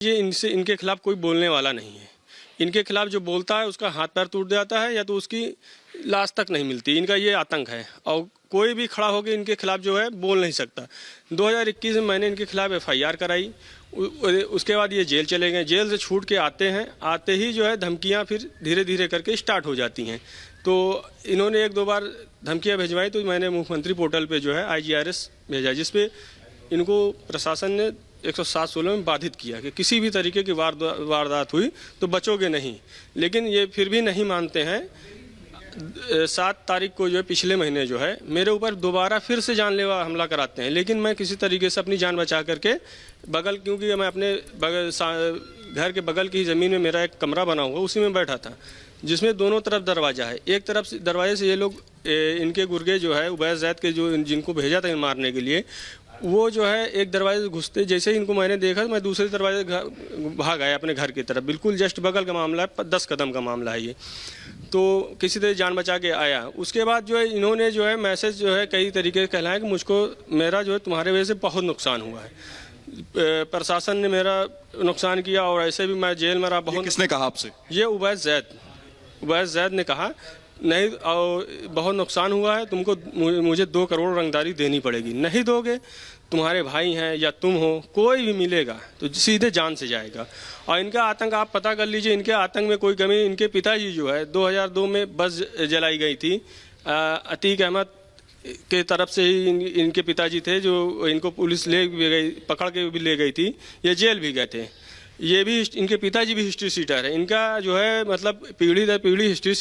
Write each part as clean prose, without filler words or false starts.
ये इनके खिलाफ कोई बोलने वाला नहीं है। इनके खिलाफ जो बोलता है उसका हाथ पैर टूट जाता है या तो उसकी लाश तक नहीं मिलती। इनका ये आतंक है और कोई भी खड़ा होकर इनके खिलाफ जो है बोल नहीं सकता। 2021 में मैंने इनके खिलाफ FIR कराई। उसके बाद ये जेल चले गए। जेल से छूट के आते हैं, आते ही जो है धमकियां फिर धीरे धीरे करके स्टार्ट हो जाती हैं। तो इन्होंने 1-2 बार धमकियां भिजवाई तो मैंने मुख्यमंत्री पोर्टल पे जो है IGRS भेजा, जिसपे इनको प्रशासन ने 107-16 में बाधित किया कि किसी भी तरीके की वारदात हुई तो बचोगे नहीं। लेकिन ये फिर भी नहीं मानते हैं। 7 तारीख को जो है पिछले महीने जो है मेरे ऊपर दोबारा फिर से जानलेवा हमला कराते हैं। लेकिन मैं किसी तरीके से अपनी जान बचा करके क्योंकि मैं अपने घर के बगल की ज़मीन में मेरा एक कमरा बना हुआ उसी में बैठा था, जिसमें दोनों तरफ दरवाज़ा है। एक तरफ से दरवाजे से ये लोग इनके गुर्गे जो है उबैद जैद के जो जिनको भेजा था मारने के लिए, वो जो है एक दरवाजे से घुसते जैसे ही इनको मैंने देखा मैं दूसरे दरवाजे भाग आया अपने घर की तरफ। बिल्कुल जस्ट बगल का मामला है, 10 कदम का मामला है ये। तो किसी तरह जान बचा के आया। उसके बाद जो है इन्होंने जो है मैसेज जो है कई तरीके से कहलाया कि मुझको मेरा जो है तुम्हारे वजह से बहुत नुकसान हुआ है, प्रशासन ने मेरा नुकसान किया और ऐसे भी मैं जेल में रहा बहुत। किसने कहा आपसे? ये उबैद जैद ने कहा नहीं और बहुत नुकसान हुआ है, तुमको मुझे 2 करोड़ रंगदारी देनी पड़ेगी, नहीं दोगे तुम्हारे भाई हैं या तुम हो कोई भी मिलेगा तो सीधे जान से जाएगा। और इनका आतंक आप पता कर लीजिए, इनके आतंक में कोई कमी। इनके पिताजी जो है 2002 में बस जलाई गई थी, अतीक अहमद के तरफ से ही इनके पिताजी थे जो इनको पुलिस ले भी गई, पकड़ के भी ले गई थी, ये जेल भी गए थे। ये भी इनके पिताजी भी हिस्ट्री सीटर है। इनका जो है मतलब पीढ़ी दर पीढ़ी हिस्ट्री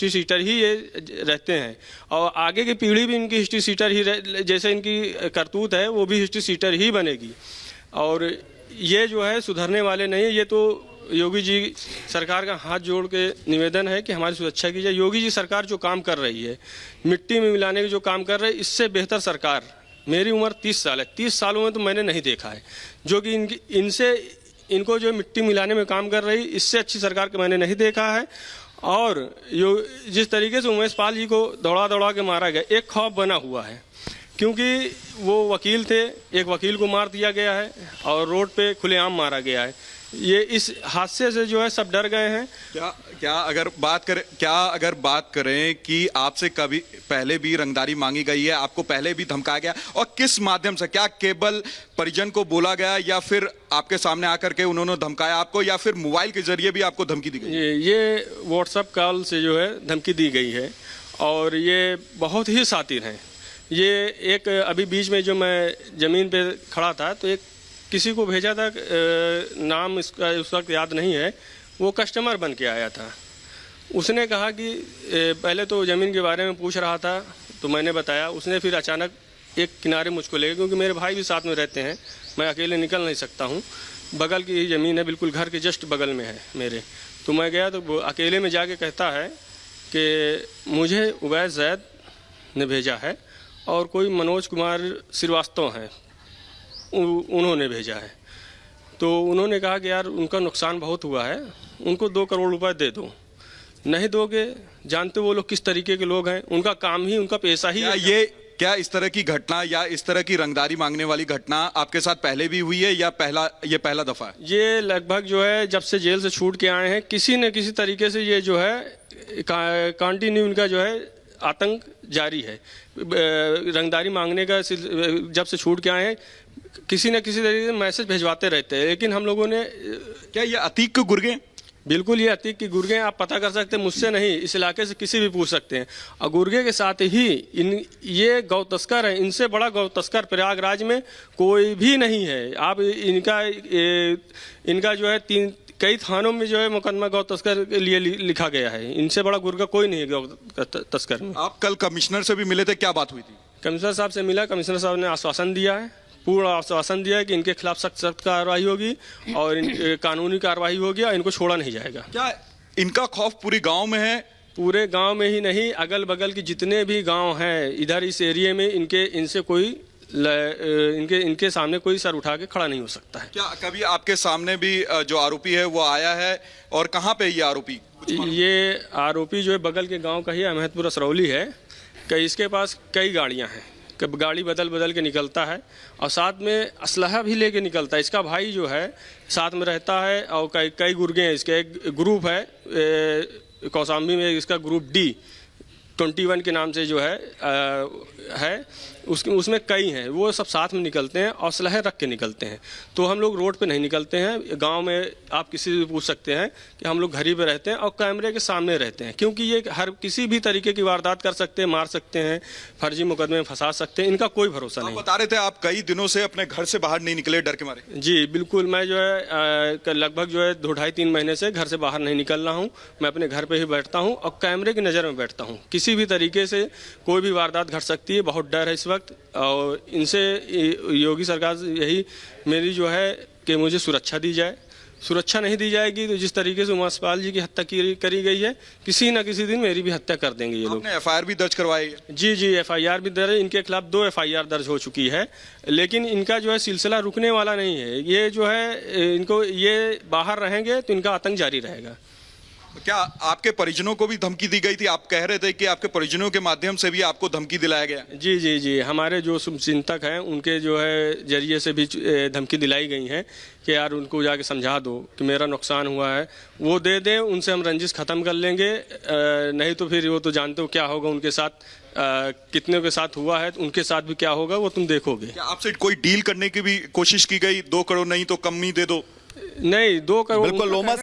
सीटर ही ये रहते हैं और आगे की पीढ़ी भी इनकी हिस्ट्री सीटर ही जैसे इनकी करतूत है वो भी हिस्ट्री सीटर ही बनेगी। और ये जो है सुधरने वाले नहीं है। ये तो योगी जी सरकार का हाथ जोड़ के निवेदन है कि हमारी सुरक्षा की जाए। योगी जी सरकार जो काम कर रही है, मिट्टी में मिलाने के जो काम कर रहे हैं, इससे बेहतर सरकार, मेरी उम्र 30 साल है, 30 सालों में तो मैंने नहीं देखा है जो कि इनको जो मिट्टी मिलाने में काम कर रही, इससे अच्छी सरकार को मैंने नहीं देखा है। और जिस तरीके से उमेश पाल जी को दौड़ा के मारा गया, एक खौफ बना हुआ है क्योंकि वो वकील थे, एक वकील को मार दिया गया है और रोड पे खुलेआम मारा गया है। ये इस हादसे से जो है सब डर गए हैं। क्या अगर बात करें कि आपसे कभी पहले भी रंगदारी मांगी गई है, आपको पहले भी धमकाया गया और किस माध्यम से? क्या केवल परिजन को बोला गया या फिर आपके सामने आकर के उन्होंने धमकाया आपको या फिर मोबाइल के जरिए भी आपको धमकी दी गई? ये व्हाट्सएप कॉल से जो है धमकी दी गई है और ये बहुत ही शातिर हैं। ये एक अभी बीच में जो मैं ज़मीन पे खड़ा था तो एक किसी को भेजा था, नाम इसका उस वक्त याद नहीं है, वो कस्टमर बन के आया था। उसने कहा कि पहले तो ज़मीन के बारे में पूछ रहा था तो मैंने बताया। उसने फिर अचानक एक किनारे मुझको ले गया क्योंकि मेरे भाई भी साथ में रहते हैं, मैं अकेले निकल नहीं सकता हूँ। बगल की ज़मीन है, बिल्कुल घर के जस्ट बगल में है मेरे। तो मैं गया तो वो अकेले में जाके कहता है कि मुझे उबैद जैद ने भेजा है और कोई मनोज कुमार श्रीवास्तव हैं उन्होंने भेजा है। तो उन्होंने कहा कि यार उनका नुकसान बहुत हुआ है, उनको 2 करोड़ रुपए दे दो। नहीं दोगे, जानते वो लोग किस तरीके के लोग हैं, उनका काम ही, उनका पेशा ही है। क्या इस तरह की घटना या इस तरह की रंगदारी मांगने वाली घटना आपके साथ पहले भी हुई है या ये पहला दफा है? ये लगभग जो है जब से जेल से छूट के आए हैं किसी न किसी तरीके से ये जो है कंटिन्यू इनका जो है आतंक जारी है। रंगदारी मांगने का जब से छूट के आए हैं किसी न किसी तरीके से मैसेज भिजवाते रहते हैं। लेकिन हम लोगों ने क्या ये अतीक के गुर्गे? बिल्कुल ये अतीक की गुर्गे आप पता कर सकते हैं, मुझसे नहीं, इस इलाके से किसी भी पूछ सकते हैं। और गुर्गे के साथ ही ये गौ तस्कर है, इनसे बड़ा गौ तस्कर प्रयागराज में कोई भी नहीं है। आप इनका जो है कई थानों में जो है मुकदमा गौ तस्कर के लिए लिखा गया है। इनसे बड़ा गुर्गा कोई नहीं है गौ तस्कर में। आप कल कमिश्नर से भी मिले थे, क्या बात हुई थी? कमिश्नर साहब से मिला, कमिश्नर साहब ने आश्वासन दिया है, पूर्ण आश्वासन दिया है कि इनके खिलाफ सख्त कार्रवाई होगी और कानूनी कार्रवाई होगी और इनको छोड़ा नहीं जाएगा। क्या इनका खौफ पूरे गांव में है? पूरे गांव में ही नहीं, अगल बगल के जितने भी गांव हैं इधर इस एरिया में इनसे कोई इनके सामने कोई सर उठा के खड़ा नहीं हो सकता है। क्या कभी आपके सामने भी जो आरोपी है वो आया है और कहाँ पे ये आरोपी? ये आरोपी जो है बगल के गाँव का ही अहमदपुर असरौली है। इसके पास कई गाड़ियाँ हैं, कि गाड़ी बदल बदल के निकलता है और साथ में असलहा भी लेके निकलता है। इसका भाई जो है साथ में रहता है और कई कई गुर्गे हैं इसके। एक ग्रुप है कौशाम्बी में, इसका ग्रुप D21 के नाम से जो है उसमें कई हैं, वो सब साथ में निकलते हैं और असलहे रख के निकलते हैं। तो हम लोग रोड पे नहीं निकलते हैं। गांव में आप किसी से भी पूछ सकते हैं कि हम लोग घर ही पे रहते हैं और कैमरे के सामने रहते हैं, क्योंकि ये हर किसी भी तरीके की वारदात कर सकते हैं, मार सकते हैं, फर्जी मुकदमे में फंसा सकते हैं। इनका कोई भरोसा आप नहीं। बता रहे थे आप कई दिनों से अपने घर से बाहर नहीं निकले डर के मारे। जी बिल्कुल, मैं जो है लगभग जो है 2-2.5-3 महीने से घर से बाहर नहीं निकल रहा हूँ। मैं अपने घर पे ही बैठता हूँ और कैमरे की नज़र में बैठता हूँ। किसी भी तरीके से कोई भी वारदात घट सकती है, बहुत डर है इस वक्त। और इनसे योगी सरकार से यही मेरी जो है कि मुझे सुरक्षा दी जाए। सुरक्षा नहीं दी जाएगी तो जिस तरीके से उमासपाल जी की हत्या करी गई है, किसी न किसी दिन मेरी भी हत्या कर देंगे ये लोग। आपने FIR भी दर्ज करवाई है? जी FIR भी दर्ज है। इनके खिलाफ 2 FIR दर्ज हो चुकी है, लेकिन इनका जो है सिलसिला रुकने वाला नहीं है। ये जो है इनको ये बाहर रहेंगे तो इनका आतंक जारी रहेगा। क्या आपके परिजनों को भी धमकी दी गई थी? आप कह रहे थे कि आपके परिजनों के माध्यम से भी आपको धमकी दिलाया गया। जी हमारे जो चिंतक हैं उनके जो है जरिए से भी धमकी दिलाई गई है कि यार उनको जाके समझा दो कि मेरा नुकसान हुआ है, वो दे दें, उनसे हम रंजिश ख़त्म कर लेंगे। नहीं तो फिर वो तो जानते हो क्या होगा उनके साथ। कितने के साथ हुआ है तो उनके साथ भी क्या होगा वो तुम देखोगे। क्या आपसे कोई डील करने की भी कोशिश की गई? 2 करोड़ नहीं तो कम ही दे दो? नहीं, 2 करोड़ बिल्कुल लोमस